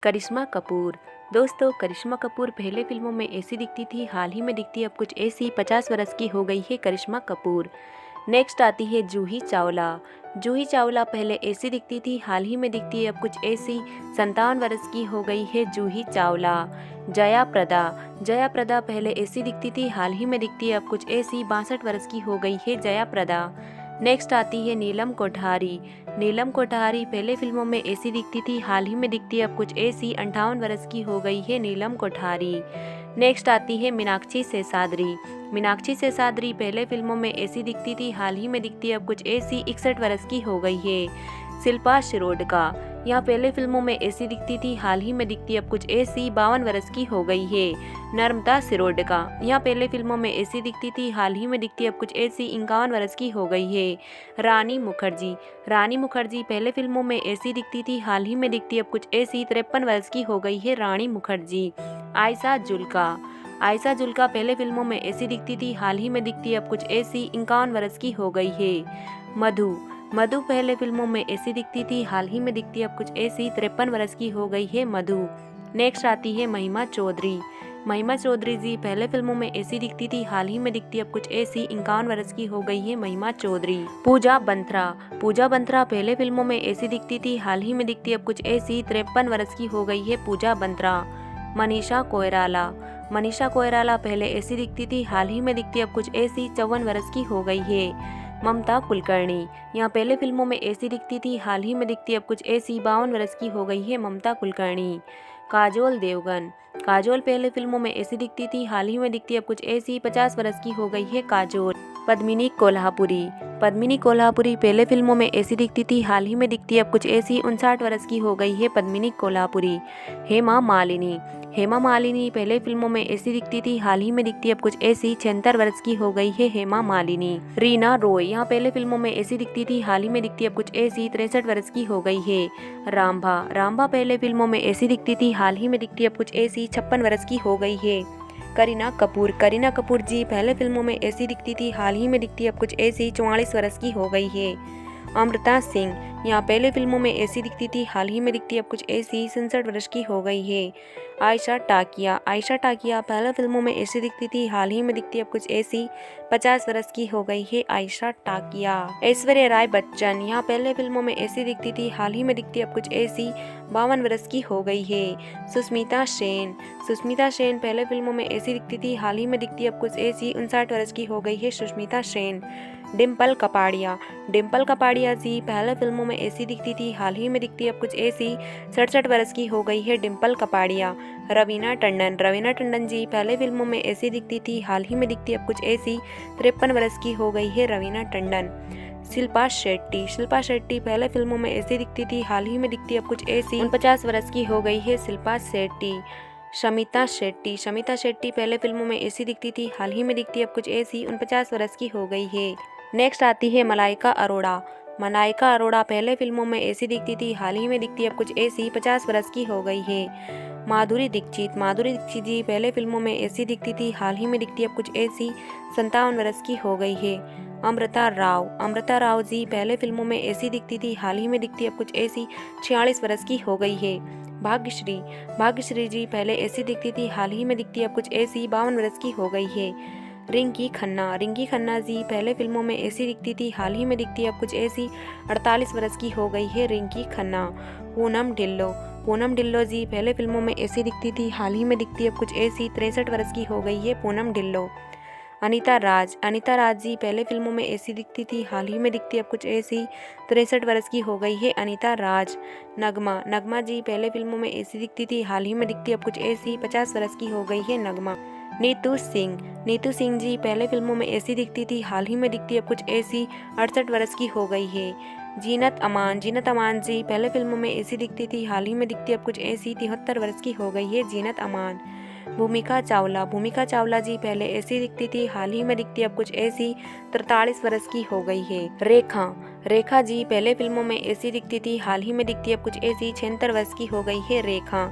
करिश्मा कपूर। दोस्तों, करिश्मा कपूर पहले फिल्मों में ऐसी दिखती थी, हाल ही में दिखती है अब कुछ ऐसी। 50 वर्ष की हो गई है करिश्मा कपूर। नेक्स्ट आती है जूही चावला। जूही चावला पहले ऐसी दिखती थी, हाल ही में दिखती है अब कुछ ऐसी। 57 वर्ष की हो गई है जूही चावला। जया प्रदा। जया प्रदा पहले ऐसी दिखती थी, हाल ही में दिखती है अब कुछ ऐसी। 62 वर्ष की हो गई है जया प्रदा। नेक्स्ट आती है नीलम कोठारी। नीलम कोठारी पहले फिल्मों में ऐसी दिखती थी, हाल ही में दिखती है अब कुछ ऐसी। 58 वर्ष की हो गई है नीलम कोठारी। नेक्स्ट आती है मीनाक्षी शेषाद्री। मीनाक्षी शेषाद्री पहले फिल्मों में ऐसी दिखती थी, हाल ही में दिखती है अब कुछ ऐसी। 61 वर्ष की हो गई है। शिल्पा शिरोडका। यहाँ पहले फिल्मों में ऐसी दिखती थी, हाल ही में दिखती है अब कुछ ऐसी। 52 वर्ष की हो गई है। नर्मदा शिरोडका। यहाँ पहले फिल्मों में ऐसी दिखती थी, हाल ही में दिखती है अब कुछ ऐसी। 51 वर्ष की हो गई है। रानी मुखर्जी। रानी मुखर्जी पहले फिल्मों में ऐसी दिखती थी, हाल ही में दिखती है अब कुछ ऐसी। 53 वर्ष की हो गई है रानी मुखर्जी। आयशा जुल्का। आयशा जुल्का पहले फिल्मों में ऐसी दिखती थी, हाल ही में दिखती है अब कुछ ऐसी। 51 वर्ष की हो गई है। मधु। मधु पहले फिल्मों में ऐसी दिखती थी, हाल ही में दिखती है अब कुछ ऐसी। 53 वर्ष की हो गई है मधु। नेक्स्ट आती है महिमा चौधरी। महिमा चौधरी जी पहले फिल्मों में ऐसी दिखती थी, हाल ही में दिखती है अब कुछ ऐसी। 51 वर्ष की हो गई है महिमा चौधरी। पूजा बंत्रा। पूजा बंत्रा पहले फिल्मों में ऐसी दिखती थी, हाल ही में दिखती है अब कुछ ऐसी। 53 वर्ष की हो गई है पूजा बंत्रा। मनीषा कोइराला। मनीषा कोइराला पहले ऐसी दिखती थी, हाल ही में दिखती है अब कुछ ऐसी। 54 वर्ष की हो गई है। ममता कुलकर्णी। यहाँ पहले फिल्मों में ऐसी दिखती थी, हाल ही में दिखती है अब कुछ ऐसी। 52 वर्ष की हो गई है ममता कुलकर्णी। काजोल देवगन। काजोल पहले फिल्मों में ऐसी दिखती थी, हाल ही में दिखती है अब कुछ ऐसी। 50 वर्ष की हो गई है काजोल। पद्मिनी कोल्हापुरी। पद्मिनी कोल्हापुरी पहले फिल्मों में ऐसी दिखती थी, हाल ही में दिखती है अब कुछ ऐसी। 59 वर्ष की हो गई है पद्मिनी कोल्हापुरी। हेमा मालिनी। हेमा मालिनी पहले फिल्मों में ऐसी दिखती थी, हाल ही में दिखती है अब कुछ ऐसी। 76 वर्ष की हो गई है हेमा मालिनी। रीना रॉय। यहाँ पहले फिल्मों में ऐसी दिखती थी, हाल ही में दिखती है अब कुछ ऐसी। 63 वर्ष की हो गई है। रामभा। रामभा पहले फिल्मों में ऐसी दिखती थी, हाल ही में दिखती है अब कुछ ऐसी। 56 वर्ष की हो गई है। करीना कपूर। करीना कपूर जी पहले फिल्मों में ऐसी दिखती थी, हाल ही में दिखती है अब कुछ ऐसी। 44 वर्ष की हो गई है। अमृता सिंह। यहाँ पहले फिल्मों में ऐसी दिखती थी, हाल ही में दिखती है अब कुछ ऐसी। 67 वर्ष की हो गई है। आयशा टाकिया। आयशा टाकिया पहले फिल्मों में ऐसी दिखती थी, हाल ही में दिखती है अब कुछ ऐसी। 50 वर्ष की हो गई है आयशा टाकिया। ऐश्वर्या राय बच्चन। यहाँ पहले फिल्मों में ऐसी दिखती थी, हाल ही में दिखती है अब कुछ ऐसी। 52 वर्ष की हो गई है। सुष्मिता सेन। सुष्मिता सेन पहले फिल्मों में ऐसी दिखती थी, हाल ही में दिखती है अब कुछ ऐसी। 59 वर्ष की हो गई है सुष्मिता सेन। डिम्पल कपाड़िया। डिम्पल कपाड़िया जी पहले फिल्मों में ऐसी दिखती थी, हाल ही में दिखती है अब कुछ ऐसी। 67 वर्ष की हो गई है डिम्पल कपाड़िया। रवीना टंडन। रवीना टंडन जी पहले फिल्मों में ऐसी दिखती थी, हाल ही में दिखती है अब कुछ ऐसी। 53 वर्ष की हो गई है रवीना टंडन। शिल्पा शेट्टी। शिल्पा शेट्टी पहले फिल्मों में ऐसी दिखती थी, हाल ही में दिखती है अब कुछ ऐसी। 49 वर्ष की हो गई है शिल्पा शेट्टी। शमिता शेट्टी। शमिता शेट्टी पहले फिल्मों में ऐसी दिखती थी, हाल ही में दिखती है अब कुछ ऐसी। 49 वर्ष की हो गई है। नेक्स्ट आती है मलाइका अरोड़ा। मलाइका अरोड़ा पहले फिल्मों में ऐसी दिखती थी, हाल ही में दिखती है अब कुछ ऐसी। 50 वर्ष की हो गई है। माधुरी दीक्षित। माधुरी दीक्षित जी पहले फिल्मों में ऐसी दिखती थी, हाल ही में दिखती है अब कुछ ऐसी। 57 वर्ष की हो गई है। अमृता राव। अमृता राव जी पहले फिल्मों में ऐसी दिखती थी, हाल ही में दिखती है अब कुछ ऐसी। 46 वर्ष की हो गई है। भाग्यश्री। भाग्यश्री जी पहले ऐसी दिखती थी, हाल ही में दिखती है अब कुछ ऐसी। 52 वर्ष की हो गई है। रिंकी खन्ना। रिंकी खन्ना जी पहले फिल्मों में ऐसी दिखती थी, हाल ही में दिखती है अब कुछ ऐसी। 48 वर्ष की हो गई है रिंकी खन्ना। पूनम ढिल्लो। पूनम ढिल्लो जी पहले फिल्मों में ऐसी दिखती थी, हाल ही में दिखती है अब कुछ ऐसी। 63 वर्ष की हो गई है पूनम ढिल्लो। अनीता राज। अनीता राज जी पहले फिल्मों में ऐसी दिखती थी, हाल ही में दिखती है अब कुछ ऐसी। 63 वर्ष की हो गई है अनीता राज। नगमा। नगमा जी पहले फिल्मों में ऐसी दिखती थी, हाल ही में दिखती है अब कुछ ऐसी। 50 वर्ष की हो गई है नगमा। नीतू सिंह। नीतू सिंह जी पहले फिल्मों में ऐसी दिखती थी, हाल ही में दिखती है अब कुछ ऐसी। 68 वर्ष की हो गई है। जीनत अमान। जीनत अमान जी पहले फिल्मों में ऐसी दिखती थी, हाल ही में दिखती है अब कुछ ऐसी। 73 वर्ष की हो गई है जीनत अमान। भूमिका चावला। भूमिका चावला जी पहले ऐसी दिखती थी, हाल ही में दिखती है अब कुछ ऐसी। 43 वर्ष की हो गई है। रेखा। रेखा जी पहले फिल्मों में ऐसी दिखती थी, हाल ही में दिखती है अब कुछ ऐसी। 76 वर्ष की हो गई है रेखा।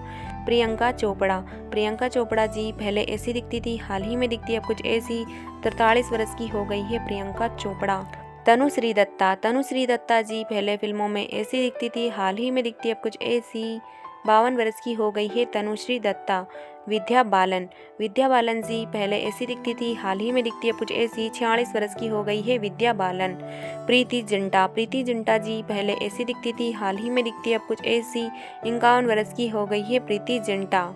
प्रियंका चोपड़ा। प्रियंका चोपड़ा जी पहले ऐसी दिखती थी, हाल ही में दिखती है अब कुछ ऐसी। 43 वर्ष की हो गई है प्रियंका चोपड़ा। तनुश्री दत्ता। तनुश्री दत्ता जी पहले फिल्मों में ऐसी दिखती थी, हाल ही में दिखती है अब कुछ ऐसी। 52 वर्ष की हो गई है तनुश्री दत्ता। विद्या बालन, विद्या बालन जी पहले ऐसी दिखती थी, हाल ही में दिखती है कुछ ऐसी। 46 वर्ष की हो गई है विद्या बालन। प्रीति जिंटा, प्रीति जिंटा जी पहले ऐसी दिखती थी, हाल ही में दिखती है अब कुछ ऐसी। 51 वर्ष की हो गई है प्रीति जिंटा।